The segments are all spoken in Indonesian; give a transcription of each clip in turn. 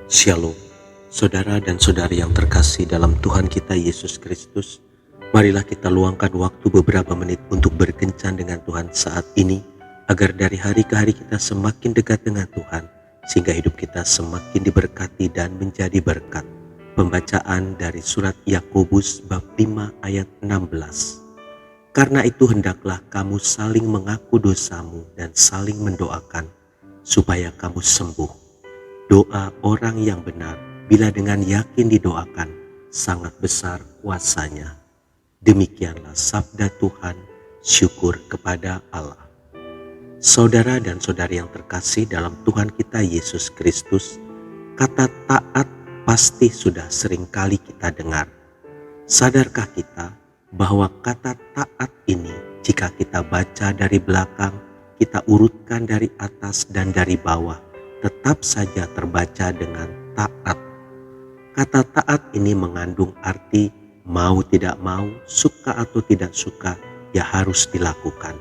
Shalom, saudara dan saudari yang terkasih dalam Tuhan kita Yesus Kristus. Marilah kita luangkan waktu beberapa menit untuk berkencan dengan Tuhan saat ini, agar dari hari ke hari kita semakin dekat dengan Tuhan, sehingga hidup kita semakin diberkati dan menjadi berkat. Pembacaan dari surat Yakobus bab 5 ayat 16. Karena itu hendaklah kamu saling mengaku dosamu dan saling mendoakan, supaya kamu sembuh. Doa orang yang benar, bila dengan yakin didoakan, sangat besar kuasanya. Demikianlah sabda Tuhan, syukur kepada Allah. Saudara dan saudari yang terkasih dalam Tuhan kita Yesus Kristus, kata taat pasti sudah sering kali kita dengar. Sadarkah kita bahwa kata taat ini, jika kita baca dari belakang, kita urutkan dari atas dan dari bawah, tetap saja terbaca dengan taat. Kata taat ini mengandung arti mau tidak mau, suka atau tidak suka, ya harus dilakukan.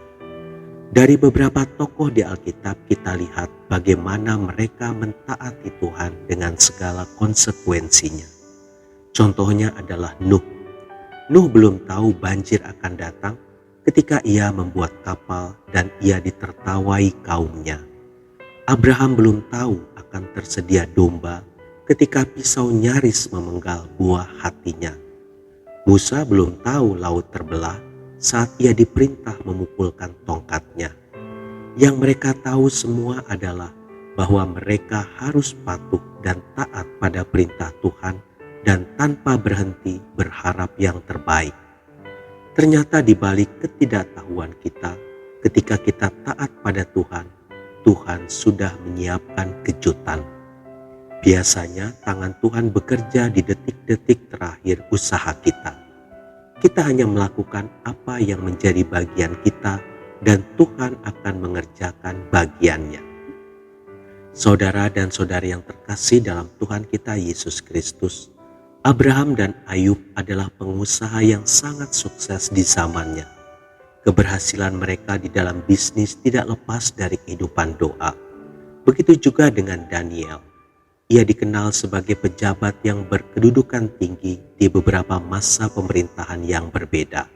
Dari beberapa tokoh di Alkitab kita lihat bagaimana mereka mentaati Tuhan dengan segala konsekuensinya. Contohnya adalah Nuh. Nuh belum tahu banjir akan datang ketika ia membuat kapal dan ia ditertawai kaumnya. Abraham belum tahu akan tersedia domba ketika pisau nyaris memenggal buah hatinya. Musa belum tahu laut terbelah saat ia diperintah memukulkan tongkatnya. Yang mereka tahu semua adalah bahwa mereka harus patuh dan taat pada perintah Tuhan dan tanpa berhenti berharap yang terbaik. Ternyata di balik ketidaktahuan kita, ketika kita taat pada Tuhan, Tuhan sudah menyiapkan kejutan. Biasanya tangan Tuhan bekerja di detik-detik terakhir usaha kita. Kita hanya melakukan apa yang menjadi bagian kita dan Tuhan akan mengerjakan bagiannya. Saudara dan saudari yang terkasih dalam Tuhan kita Yesus Kristus, Abraham dan Ayub adalah pengusaha yang sangat sukses di zamannya. Keberhasilan mereka di dalam bisnis tidak lepas dari kehidupan doa. Begitu juga dengan Daniel. Ia dikenal sebagai pejabat yang berkedudukan tinggi di beberapa masa pemerintahan yang berbeda.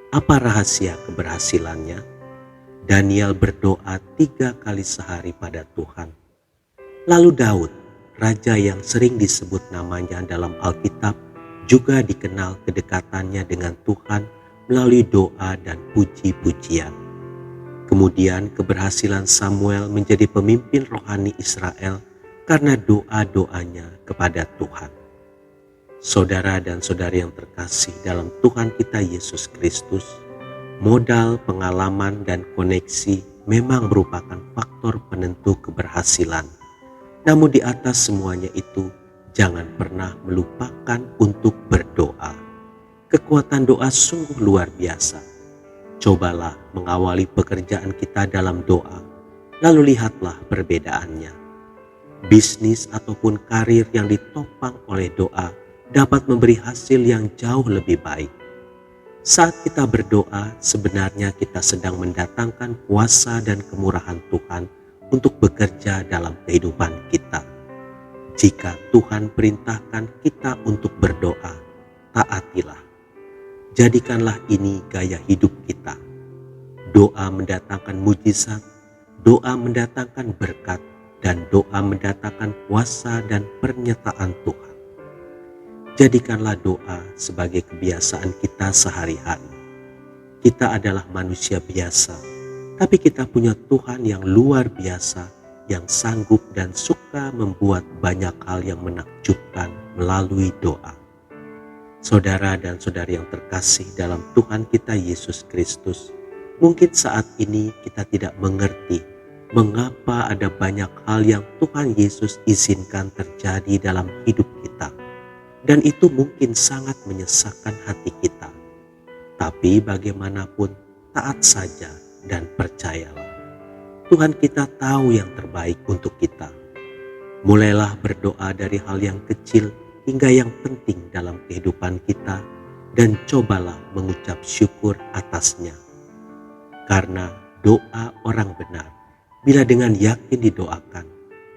Apa rahasia keberhasilannya? Daniel berdoa 3 kali sehari pada Tuhan. Lalu Daud, raja yang sering disebut namanya dalam Alkitab, juga dikenal kedekatannya dengan Tuhan melalui doa dan puji-pujian. Kemudian keberhasilan Samuel menjadi pemimpin rohani Israel karena doa-doanya kepada Tuhan. Saudara dan saudari yang terkasih dalam Tuhan kita Yesus Kristus, modal, pengalaman, dan koneksi memang merupakan faktor penentu keberhasilan. Namun di atas semuanya itu, jangan pernah melupakan untuk berdoa. Kekuatan doa sungguh luar biasa. Cobalah mengawali pekerjaan kita dalam doa, lalu lihatlah perbedaannya. Bisnis ataupun karir yang ditopang oleh doa dapat memberi hasil yang jauh lebih baik. Saat kita berdoa, sebenarnya kita sedang mendatangkan kuasa dan kemurahan Tuhan untuk bekerja dalam kehidupan kita. Jika Tuhan perintahkan kita untuk berdoa, taatilah. Jadikanlah ini gaya hidup kita. Doa mendatangkan mujizat, doa mendatangkan berkat, dan doa mendatangkan kuasa dan pernyataan Tuhan. Jadikanlah doa sebagai kebiasaan kita sehari-hari. Kita adalah manusia biasa, tapi kita punya Tuhan yang luar biasa, yang sanggup dan suka membuat banyak hal yang menakjubkan melalui doa. Saudara dan saudari yang terkasih dalam Tuhan kita Yesus Kristus, mungkin saat ini kita tidak mengerti mengapa ada banyak hal yang Tuhan Yesus izinkan terjadi dalam hidup kita. Dan itu mungkin sangat menyesakkan hati kita. Tapi bagaimanapun, taat saja dan percayalah. Tuhan kita tahu yang terbaik untuk kita. Mulailah berdoa dari hal yang kecil hingga yang penting dalam kehidupan kita, dan cobalah mengucap syukur atasnya. Karena doa orang benar, bila dengan yakin didoakan,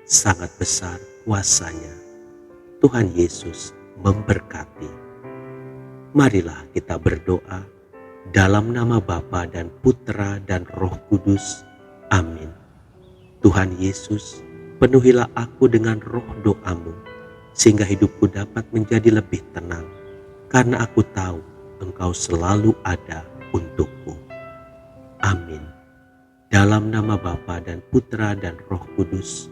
sangat besar kuasanya. Tuhan Yesus memberkati. Marilah kita berdoa dalam nama Bapa dan Putra dan Roh Kudus. Amin. Tuhan Yesus, penuhilah aku dengan roh doa-Mu, sehingga hidupku dapat menjadi lebih tenang, karena aku tahu Engkau selalu ada untukku. Amin. Dalam nama Bapa dan Putra dan Roh Kudus.